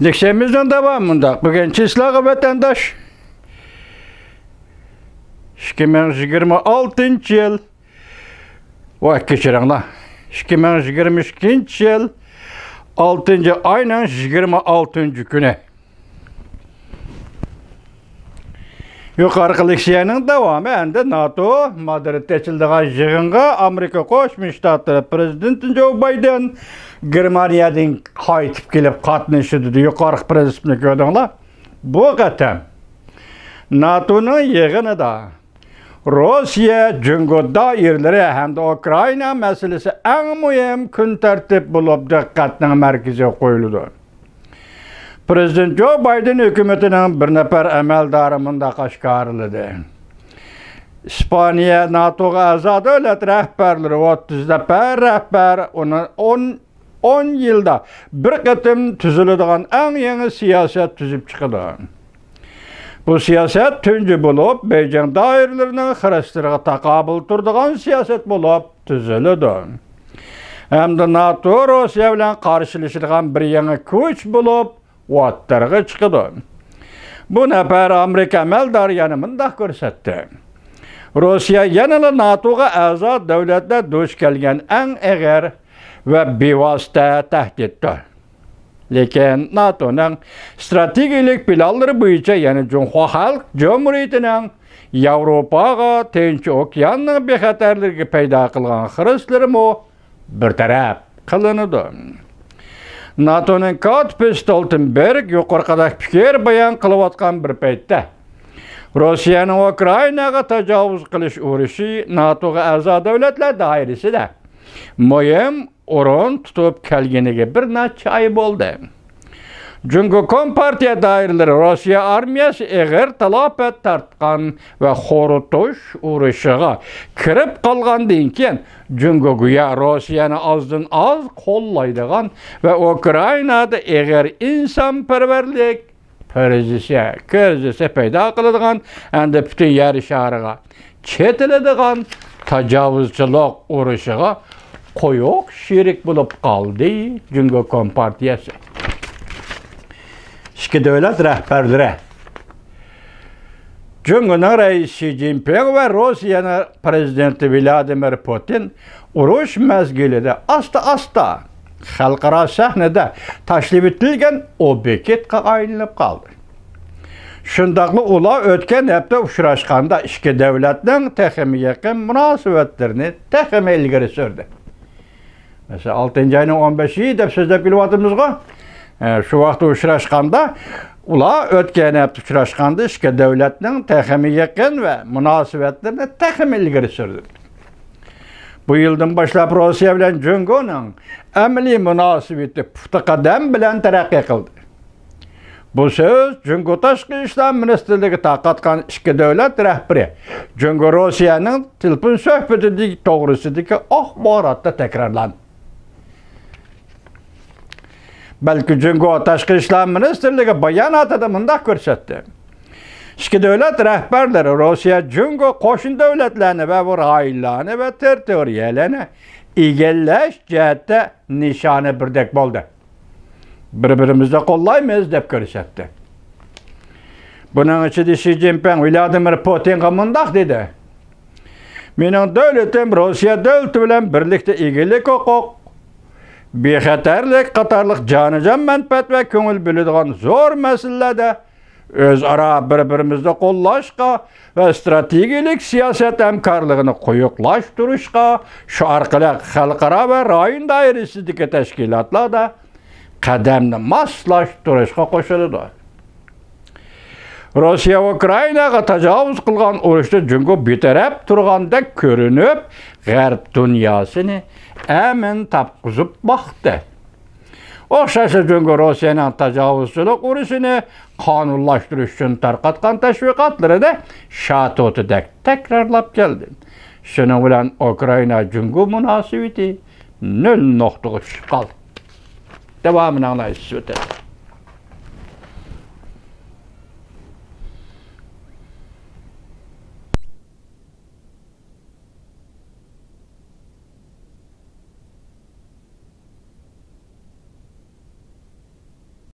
Leksemizin devamında bugün çislağı vatandaş 2026 yıl vay geçirenler 2022 yıl 6. ayının 26. günü yukarı leksiyanın devamı endi NATO Madrid'de açıldığı yığınga Amerika Qo'shma Shtatlari prezidenti Joe Biden Germaniyadan qaytib kelib qatnashdi dedi. Yuqori prinsipni ko'rdinglar. Bu qatam NATO'nun yig'inida Rossiya jungo doiralari hamda Ukraina masalasi eng muhim kun tartib bo'lib diqqatning markaziga qo'yildi. Prezident Joe Biden hükümetinin bir nefer amaldori mundaq oshkoriladi. İspaniya NATO'ga a'zo davlat rahbarlari 30 nafar rahbar 10 yılda bir qatim tuziladigan eng yangi siyaset tuzib chiqadi. Bu siyaset tunji bo'lib, Beijing doiralarining xarajlariga taqobil turadigan siyaset bo'lib tuziladi. Hamda NATO Rossiya bilan qarshilashadigan bir yangi kuch bo'lib o'ttirg'i chiqadi. Bu nafar Amerika amaldori yana mundaq ko'rsatdi. Rossiya yanada NATO'ga a'zo davlatlar duch kelgan eng og'ir ve bevosita tahdiddir. Lekin NATO'nun strategik planları bo'yicha yana Cumhur Halk Cumhuriyeti'nin Yevropaga Tinch okeanning bexatarligi paydo qilgan xirislari bir taraf qilinadi. NATO'nun katibi Stoltenberg yuqoridagi fikr bayon qilayotgan bir paytda Rossiyaning Ukrainaga tajovuz qilish urushi NATO'ga a'zo davlatlar doirasida muhim o'rin tutib kelganiga bir necha ay bo'ldi. Jungo Kompartiya doiralari Rossiya armiyasi og'ir talafot tortgan va xoritish urushiga kirib qolgandan keyin Jungo go'yo Rossiyani ozdan oz qo'llaydigan va Ukrainada og'ir insonparvarlik krizisi paydo qiladigan endi butun yer shariga chetiladigan tajovuzchilik urushiga qo'yoq sherik bo'lib qoldi Jungo Kompartiyasi. İki davlat rahbarlari Jungoning raisi Xi Jinping va Rossiyaning prezidenti Vladimir Putin urush mezgilida asta xalqaro sahnada tashlab etilgan obyektga aylanib qoldi. Shundaqli ular o'tgan hafta uchrashganda ikki davlatning texmi yaqin munosabatlarini texmi ilgari surdi. Mesela 6. ayının 15'i deb so'zlab kelyapmizga. Şu vaqt uchrashganda ular o'tgan hafta uchrashganda ikki davlatning texmi yaqin va munosabatlarini texmi ilgari surdi. Bu yıldan başlap Rossiya bilan Jungoning amaliy munosabati puxta qadam bilan taraqqiy qildi. Bu söz Jungo Tashqi ishlar ministrligi tarqatgan ikki davlat rahbari Jungo Rossiyaning telefon suhbati to'g'risidagi axborotda takrorlandi. Balki Jungo Tashqi ishlar ministrligi bayonotida mundaq ko'rsatdi. İki devlet rahbarlari Rossiya Jungo qo'shni davlatlarni va rayonlarni va territoriyalarni egallash jihatda nishoni birdek bo'ldi. Bir-birimizni qo'llaymiz deb ko'rsatdi. Buning ichida Xi Jinping Vladimir Putinga mundaq dedi. Mening davlatim Rossiya davlati bilan birlikda egilik huquq, bexatarlik qatorliq jonajon manfaat va ko'ngil bo'ladigan zo'r masalalarda o'zaro bir-birimizni qo'llashga va strategik siyosat hamkorligini quyuqlashtirishga, shu orqali xalqaro va rayon doirasidagi tashkilotlarda qadamni moslashtirishga qo'shiladi. Rossiya Ukrainaga tajovuz qilgan urushda Jungo betaraf turgandek ko'rinib, g'arb dunyosini amin topqizib boqdi. O'xshashli Jungo Rossiyaning tajovuzchilik urushini qonunlashtirish uchun tarqatgan tashviqotlarida shatotidek takrorlab keldi. Shuning bilan Ukraina Jungo munosabati 0 nuqtaga tushib qoldi. Devamını anlayışız ötedi.